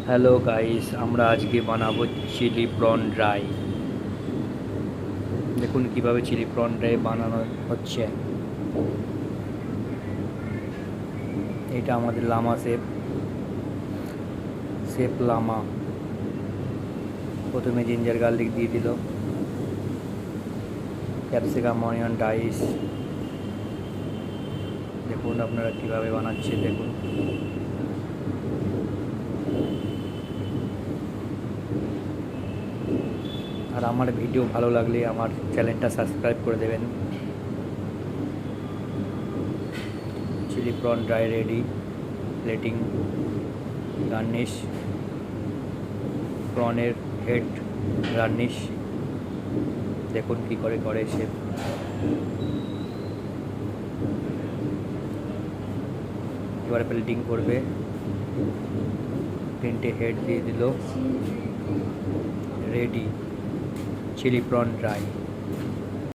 Hello guys, আমরা আজকে বানাবো চিলি প্রন ড্রাই। দেখুন কিভাবে চিলি প্রন ড্রাই বানানো হচ্ছে। এটা আমাদের লামা শেপ লামা। প্রথমে জিঞ্জার গার্লিক দিয়ে দিল, ক্যাপসিকাম, অনিয়ন, ডাইস। দেখুন আপনারা কিভাবে বানাচ্ছে দেখুন। আর আমার ভিডিও ভালো লাগলে আমার চ্যানেলটা সাবস্ক্রাইব করে দেবেন। Chilli prawn dry ready. Plating, garnish, প্রনের হেড গার্নিশ। দেখুন কি করে সে। এবারে প্লেটিং করবে, তিনটে হেড দিয়ে দিল। Ready chilli prawn dry.